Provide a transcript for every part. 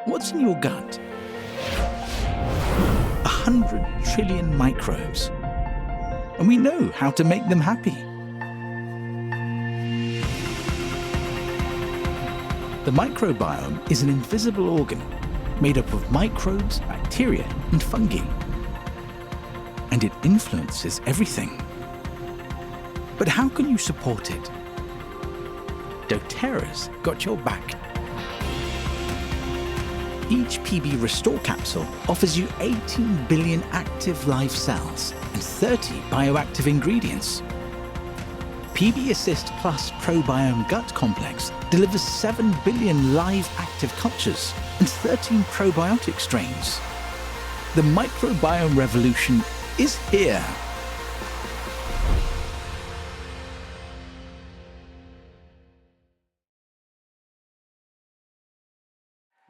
What's in your gut? 100 trillion microbes. And we know how to make them happy. The microbiome is an invisible organ made up of microbes, bacteria, and fungi. And it influences everything. But how can you support it? doTERRA's got your back. Each PB Restore capsule offers you 18 billion active live cells and 30 bioactive ingredients. PB Assist Plus ProBiome Gut Complex delivers 7 billion live active cultures and 13 probiotic strains. The microbiome revolution is here.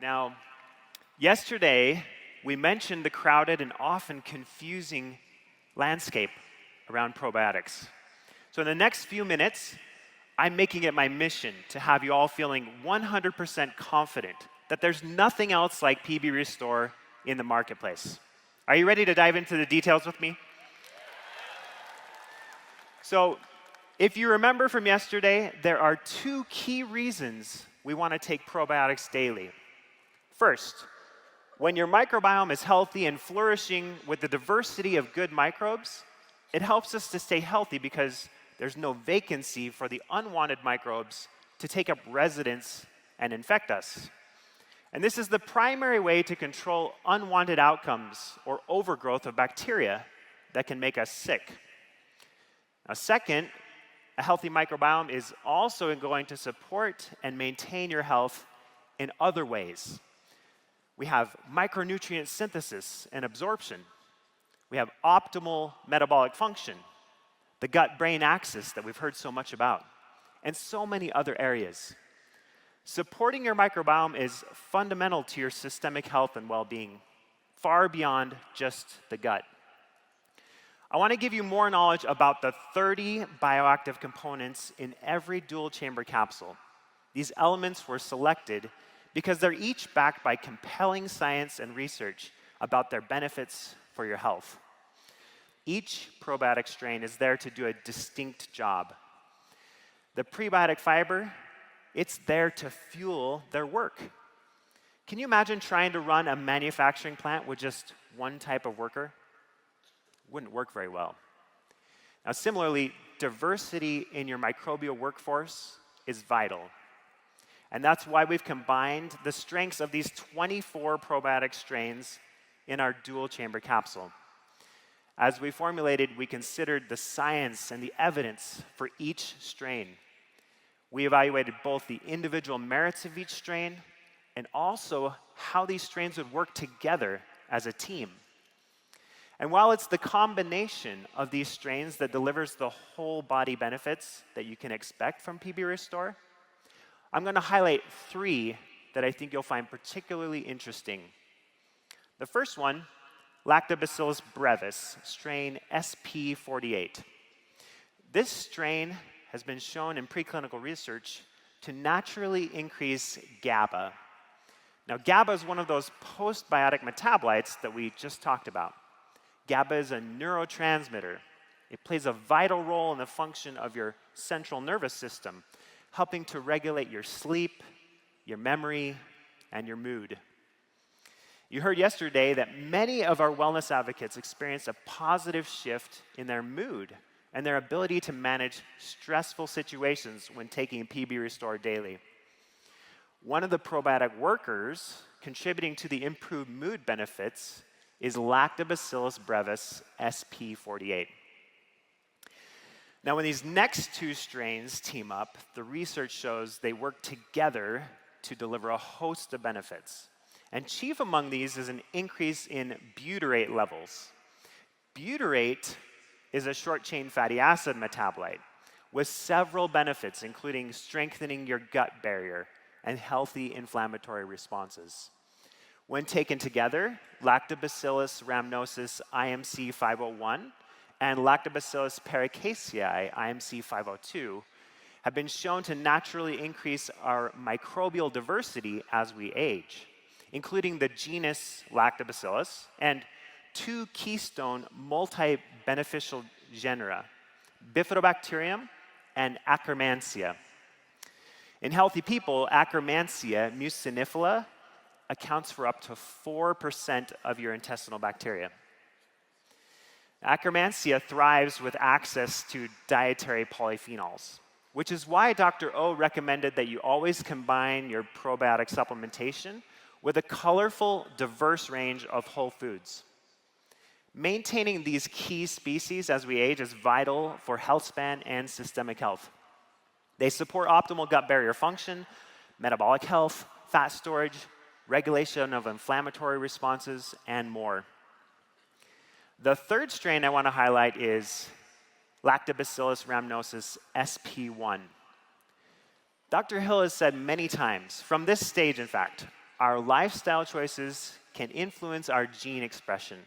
Now, yesterday, we mentioned the crowded and often confusing landscape around probiotics. So in the next few minutes, I'm making it my mission to have you all feeling 100% confident that there's nothing else like PB Restore in the marketplace. Are you ready to dive into the details with me? So if you remember from yesterday, there are two key reasons we want to take probiotics daily. First, when your microbiome is healthy and flourishing with the diversity of good microbes, it helps us to stay healthy because there's no vacancy for the unwanted microbes to take up residence and infect us. And this is the primary way to control unwanted outcomes or overgrowth of bacteria that can make us sick. Now, second, a healthy microbiome is also going to support and maintain your health in other ways. We have micronutrient synthesis and absorption. We have optimal metabolic function, the gut-brain axis that we've heard so much about, and so many other areas. Supporting your microbiome is fundamental to your systemic health and well-being, far beyond just the gut. I want to give you more knowledge about the 30 bioactive components in every dual-chamber capsule. These elements were selected because they're each backed by compelling science and research about their benefits for your health. Each probiotic strain is there to do a distinct job. The prebiotic fiber, it's there to fuel their work. Can you imagine trying to run a manufacturing plant with just one type of worker? Wouldn't work very well. Now, similarly, diversity in your microbial workforce is vital. And that's why we've combined the strengths of these 24 probiotic strains in our dual-chamber capsule. As we formulated, we considered the science and the evidence for each strain. We evaluated both the individual merits of each strain and also how these strains would work together as a team. And while it's the combination of these strains that delivers the whole body benefits that you can expect from PB Restore, I'm going to highlight 3 that I think you'll find particularly interesting. The first one, Lactobacillus brevis, strain SP48. This strain has been shown in preclinical research to naturally increase GABA. Now, GABA is one of those postbiotic metabolites that we just talked about. GABA is a neurotransmitter. It plays a vital role in the function of your central nervous system, helping to regulate your sleep, your memory, and your mood. You heard yesterday that many of our wellness advocates experience a positive shift in their mood and their ability to manage stressful situations when taking PB Restore daily. One of the probiotic workers contributing to the improved mood benefits is Lactobacillus brevis SP48. Now, when these next 2 strains team up, the research shows they work together to deliver a host of benefits. And chief among these is an increase in butyrate levels. Butyrate is a short-chain fatty acid metabolite with several benefits, including strengthening your gut barrier and healthy inflammatory responses. When taken together, Lactobacillus rhamnosus IMC 501 and Lactobacillus paracasei IMC 502 have been shown to naturally increase our microbial diversity as we age. including the genus Lactobacillus and 2 keystone multi-beneficial genera, Bifidobacterium and Akkermansia. In healthy people, Akkermansia mucinifila accounts for up to 4% of your intestinal bacteria. Akkermansia thrives with access to dietary polyphenols, which is why Dr. O recommended that you always combine your probiotic supplementation with a colorful, diverse range of whole foods. Maintaining these key species as we age is vital for health span and systemic health. They support optimal gut barrier function, metabolic health, fat storage, regulation of inflammatory responses, and more. The third strain I want to highlight is Lactobacillus rhamnosus SP1. Dr. Hill has said many times, from this stage in fact, our lifestyle choices can influence our gene expression.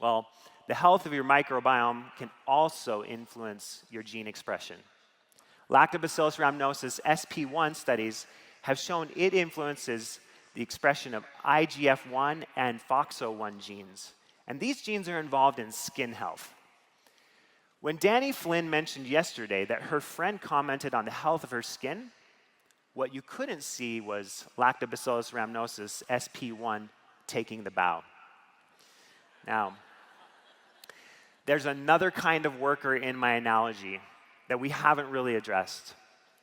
Well, the health of your microbiome can also influence your gene expression. Lactobacillus rhamnosus SP1 studies have shown it influences the expression of IGF-1 and FOXO1 genes. And these genes are involved in skin health. When Danny Flynn mentioned yesterday that her friend commented on the health of her skin, what you couldn't see was Lactobacillus rhamnosus SP1 taking the bow. Now, there's another kind of worker in my analogy that we haven't really addressed.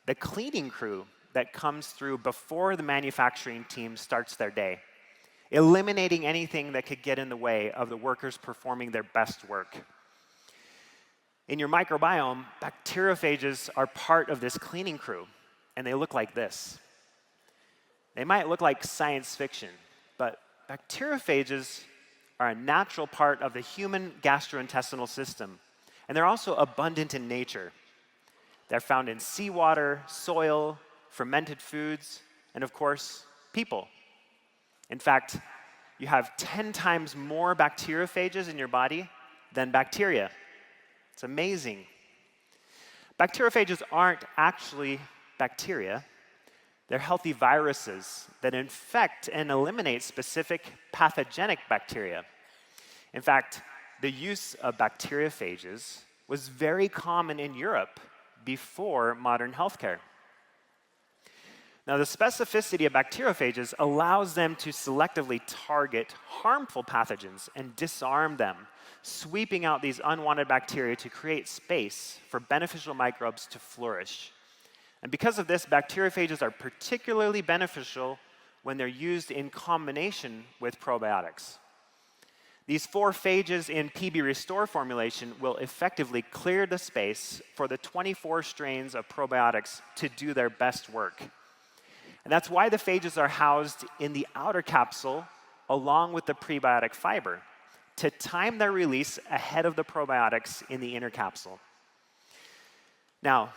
The cleaning crew that comes through before the manufacturing team starts their day, eliminating anything that could get in the way of the workers performing their best work. In your microbiome, bacteriophages are part of this cleaning crew, and they look like this. They might look like science fiction, but bacteriophages are a natural part of the human gastrointestinal system, and they're also abundant in nature. They're found in seawater, soil, fermented foods, and of course, people. In fact, you have 10 times more bacteriophages in your body than bacteria. It's amazing. Bacteriophages aren't actually bacteria. They're healthy viruses that infect and eliminate specific pathogenic bacteria. In fact, the use of bacteriophages was very common in Europe before modern healthcare. Now, the specificity of bacteriophages allows them to selectively target harmful pathogens and disarm them, sweeping out these unwanted bacteria to create space for beneficial microbes to flourish. And because of this, bacteriophages are particularly beneficial when they're used in combination with probiotics. These 4 phages in PB Restore formulation will effectively clear the space for the 24 strains of probiotics to do their best work. And that's why the phages are housed in the outer capsule along with the prebiotic fiber to time their release ahead of the probiotics in the inner capsule. Now,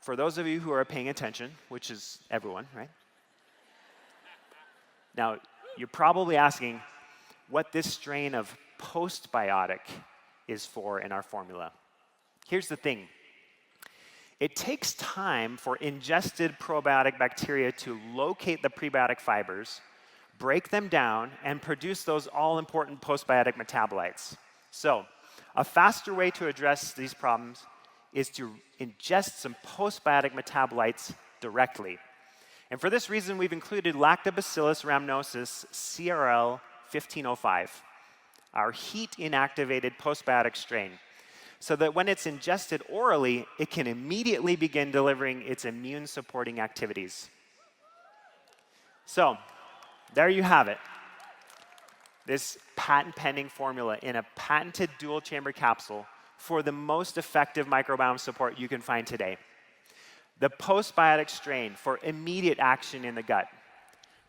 for those of you who are paying attention, which is everyone, right? Now, you're probably asking what this strain of postbiotic is for in our formula. Here's the thing. It takes time for ingested probiotic bacteria to locate the prebiotic fibers, break them down, and produce those all-important postbiotic metabolites. So, a faster way to address these problems is to ingest some postbiotic metabolites directly. And for this reason, we've included Lactobacillus rhamnosus CRL 1505, our heat-inactivated postbiotic strain, so that when it's ingested orally, it can immediately begin delivering its immune-supporting activities. So, there you have it. This patent-pending formula in a patented dual-chamber capsule for the most effective microbiome support you can find today. The postbiotic strain for immediate action in the gut.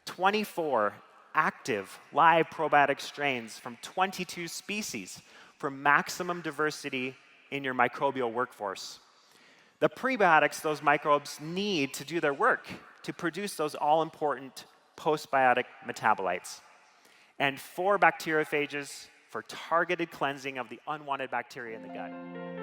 24 active live probiotic strains from 22 species for maximum diversity in your microbial workforce. The prebiotics those microbes need to do their work to produce those all-important postbiotic metabolites. And 4 bacteriophages for targeted cleansing of the unwanted bacteria in the gut.